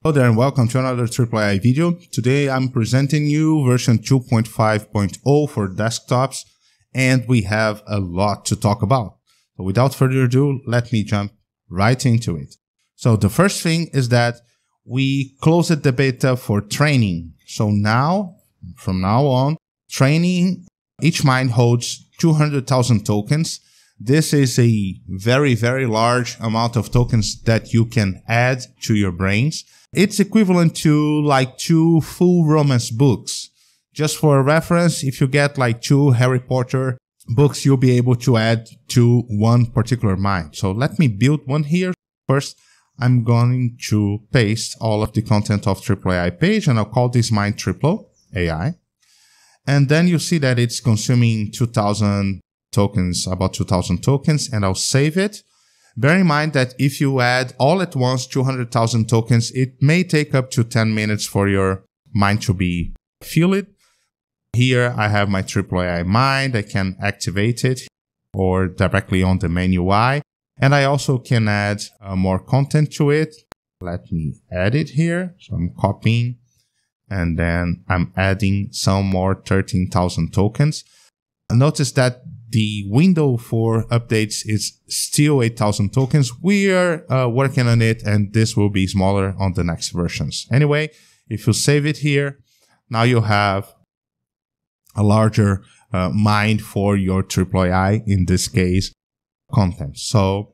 Hello there and welcome to another Triplo AI video. Today I'm presenting you version 2.5.0 for desktops, and we have a lot to talk about. So without further ado, let me jump right into it. So the first thing is that we closed the beta for training. So now, from now on, training, each mine holds 200,000 tokens. This is a very, very large amount of tokens that you can add to your brains. It's equivalent to like 2 full romance books. Just for a reference, if you get like 2 Harry Potter books, you'll be able to add to one particular mine. So let me build one here. First, I'm going to paste all of the content of Triplo AI page, and I'll call this mine Triplo AI. And then you see that it's consuming 2,000 tokens, about 2,000 tokens, and I'll save it. Bear in mind that if you add all at once 200,000 tokens, it may take up to 10 minutes for your mine to be filled. Here I have my Triplo AI mine. I can activate it or directly on the main UI. And I also can add more content to it. Let me add it here. So I'm copying and then I'm adding some more 13,000 tokens. Notice that the window for updates is still 8,000 tokens. We are working on it, and this will be smaller on the next versions. Anyway, if you save it here, now you have a larger mine for your Triplo AI, in this case, content. So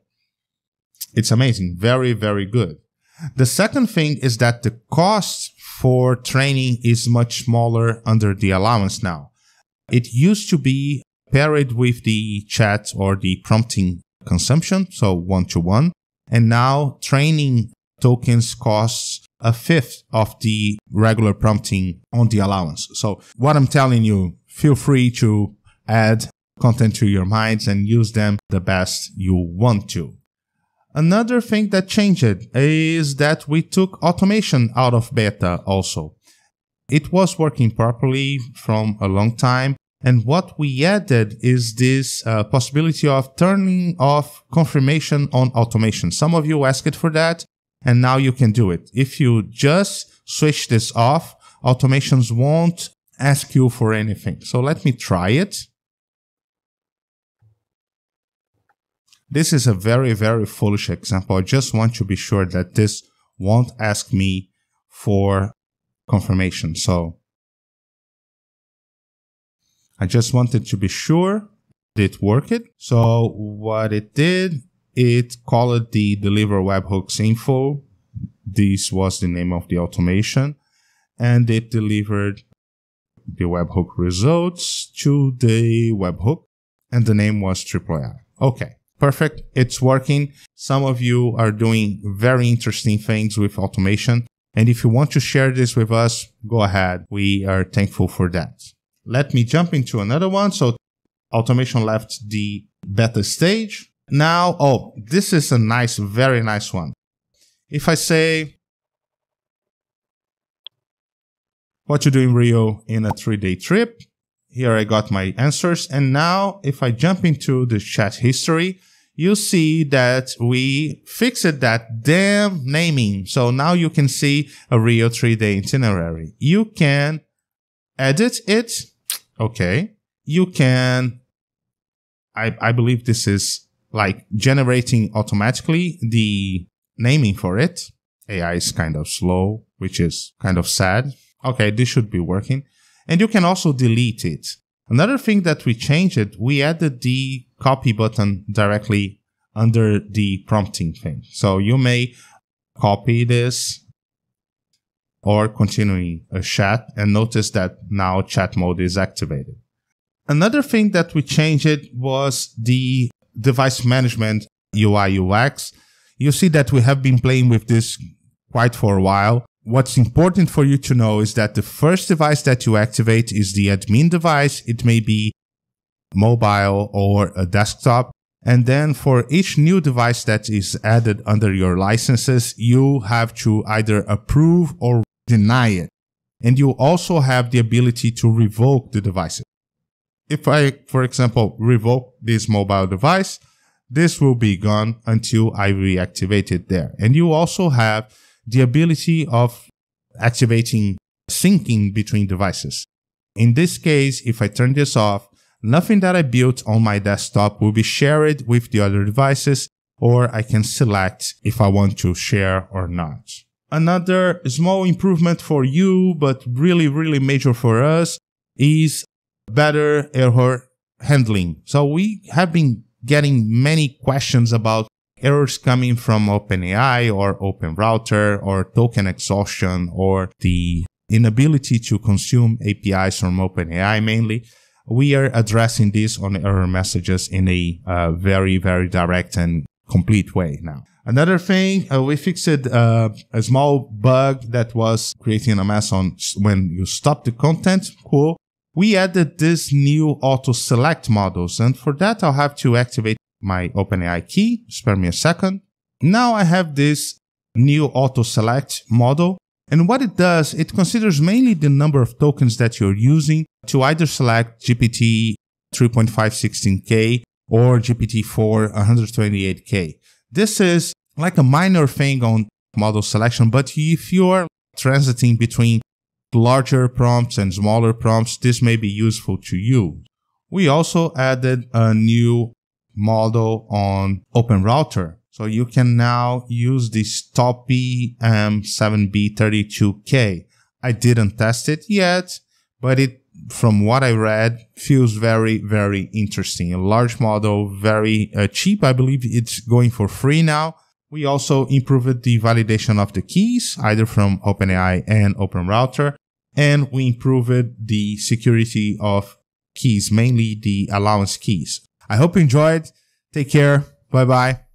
it's amazing. Very, very good. The second thing is that the cost for training is much smaller under the allowance now. It used to be paired with the chat or the prompting consumption, so 1-to-1. And now training tokens costs 1/5 of the regular prompting on the allowance. So what I'm telling you, feel free to add content to your mines and use them the best you want to. Another thing that changed is that we took automation out of beta also. It was working properly from a long time. And what we added is this possibility of turning off confirmation on automation. Some of you asked for that, and now you can do it. If you just switch this off, automations won't ask you for anything. So let me try it. This is a very, very foolish example. I just want to be sure that this won't ask me for confirmation. So I just wanted to be sure it worked. So what it did, it called the deliver webhooks info. This was the name of the automation, and it delivered the webhook results to the webhook, and the name was Triplo AI. Okay, perfect. It's working. Some of you are doing very interesting things with automation. And if you want to share this with us, go ahead. We are thankful for that. Let me jump into another one. So automation left the beta stage. Now, oh, this is a nice, very nice one. If I say, what you do in Rio in a 3-day trip, here I got my answers. And now if I jump into the chat history, you see that we fixed that damn naming. So now you can see a Rio 3-day itinerary. You can edit it. Okay. You can, I believe this is like generating automatically the naming for it. AI is kind of slow, which is kind of sad. Okay, this should be working. And you can also delete it. Another thing that we changed, we added the copy button directly under the prompting thing. So you may copy this or continuing a chat, and notice that now chat mode is activated. Another thing that we changed was the device management UI UX. You see that we have been playing with this quite for a while. What's important for you to know is that the first device that you activate is the admin device. It may be mobile or a desktop. And then for each new device that is added under your licenses, you have to either approve or deny it. And you also have the ability to revoke the devices. If I, for example, revoke this mobile device, this will be gone until I reactivate it there. And you also have the ability of activating syncing between devices. In this case, if I turn this off, nothing that I built on my desktop will be shared with the other devices, or I can select if I want to share or not. Another small improvement for you, but really major for us, is better error handling. So we have been getting many questions about errors coming from OpenAI or OpenRouter or token exhaustion or the inability to consume APIs from OpenAI mainly. We are addressing this on error messages in a very direct and complete way now. Another thing, we fixed a small bug that was creating a mess on when you stop the content. Cool. We added this new auto select models, and for that I'll have to activate my OpenAI key. Spare me a second. Now I have this new auto select model, and what it does, it considers mainly the number of tokens that you're using to either select GPT 3.516K or GPT-4 128K. This is like a minor thing on model selection, but if you're transiting between larger prompts and smaller prompts, this may be useful to you. We also added a new model on OpenRouter. So you can now use the Stoppy M7B32K. I didn't test it yet, but it, from what I read, feels very interesting. A large model, very cheap. I believe it's going for free now. We also improved the validation of the keys, either from OpenAI and OpenRouter, and we improved the security of keys, mainly the allowance keys. I hope you enjoyed. Take care. Bye-bye.